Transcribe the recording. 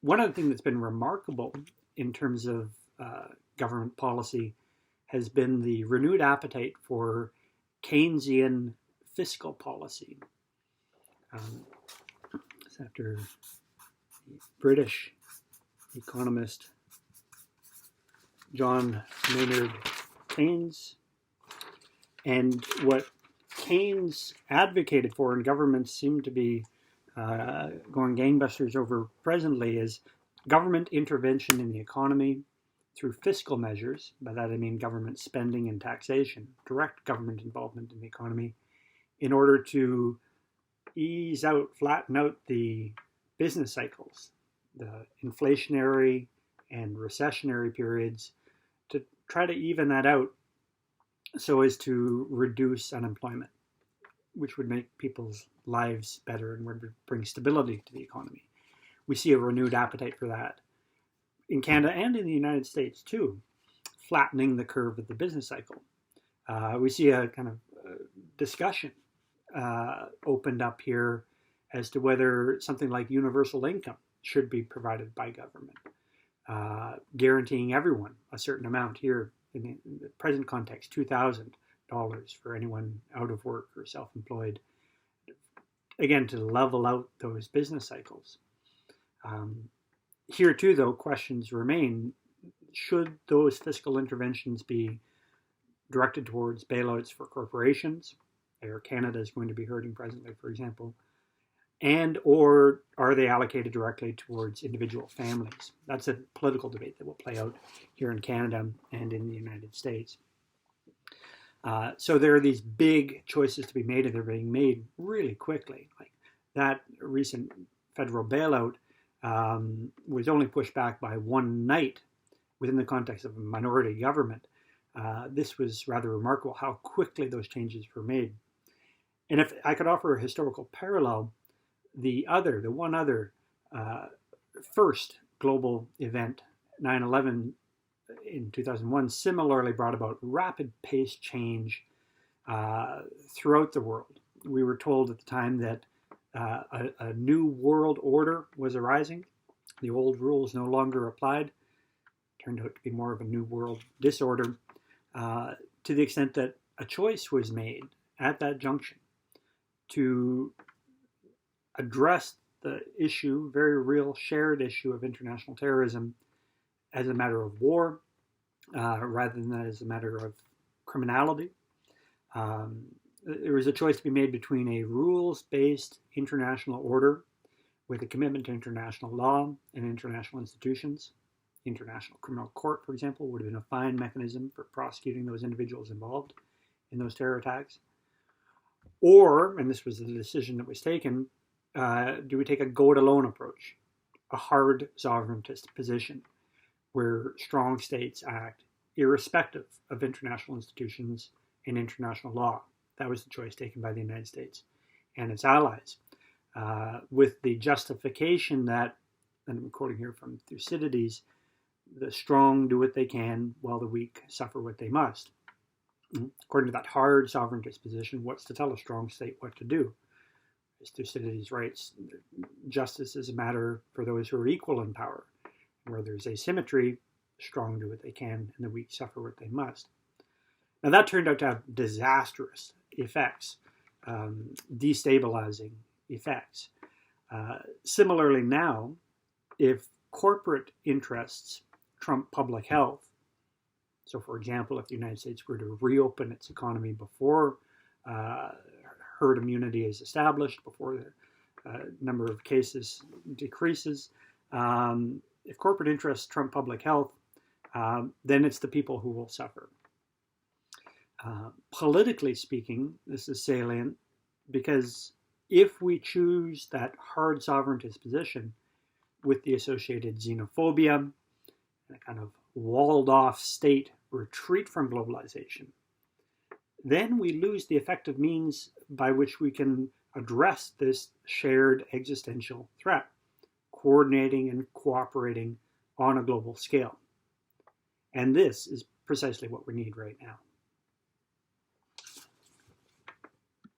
One other thing that's been remarkable in terms of government policy has been the renewed appetite for Keynesian fiscal policy. After the British economist John Maynard Keynes, and what Keynes advocated for, and governments seem to be going gangbusters over presently, is government intervention in the economy through fiscal measures. By that I mean government spending and taxation, direct government involvement in the economy, in order to ease out, flatten out the business cycles, the inflationary and recessionary periods, to try to even that out so as to reduce unemployment, which would make people's lives better and would bring stability to the economy. We see a renewed appetite for that in Canada and in the United States too, flattening the curve of the business cycle. We see a kind of discussion opened up here as to whether something like universal income should be provided by government, guaranteeing everyone a certain amount here in the present context, $2,000 for anyone out of work or self-employed, again, to level out those business cycles. Here too, though, questions remain. Should those fiscal interventions be directed towards bailouts for corporations? Air Canada is going to be hurting presently, for example. And or are they allocated directly towards individual families? That's a political debate that will play out here in Canada and in the United States. So there are these big choices to be made, and they're being made really quickly. Like that recent federal bailout was only pushed back by one night within the context of a minority government. This was rather remarkable how quickly those changes were made. And if I could offer a historical parallel, the one other first global event, 9/11 in 2001, similarly brought about rapid paced change throughout the world. We were told at the time that a new world order was arising. The old rules no longer applied. Turned out to be more of a new world disorder, to the extent that a choice was made at that junction to address the issue, very real shared issue of international terrorism, as a matter of war, rather than as a matter of criminality. There was a choice to be made between a rules-based international order with a commitment to international law and international institutions. International Criminal Court, for example, would have been a fine mechanism for prosecuting those individuals involved in those terror attacks. Or, and this was the decision that was taken, do we take a go-it-alone approach, a hard sovereigntist position, where strong states act irrespective of international institutions and international law? That was the choice taken by the United States and its allies, with the justification that, and I'm quoting here from Thucydides, the strong do what they can while the weak suffer what they must. According to that hard sovereigntist position, what's to tell a strong state what to do? As Thucydides writes, justice is a matter for those who are equal in power. Where there's asymmetry, the strong do what they can and the weak suffer what they must. Now that turned out to have disastrous effects, destabilizing effects. Similarly now, if corporate interests trump public health, so for example, if the United States were to reopen its economy before herd immunity is established, before the number of cases decreases, if corporate interests trump public health, then it's the people who will suffer. Politically speaking, this is salient because if we choose that hard sovereigntist position with the associated xenophobia and a kind of walled off state retreat from globalization, then we lose the effective means by which we can address this shared existential threat, coordinating and cooperating on a global scale. And this is precisely what we need right now.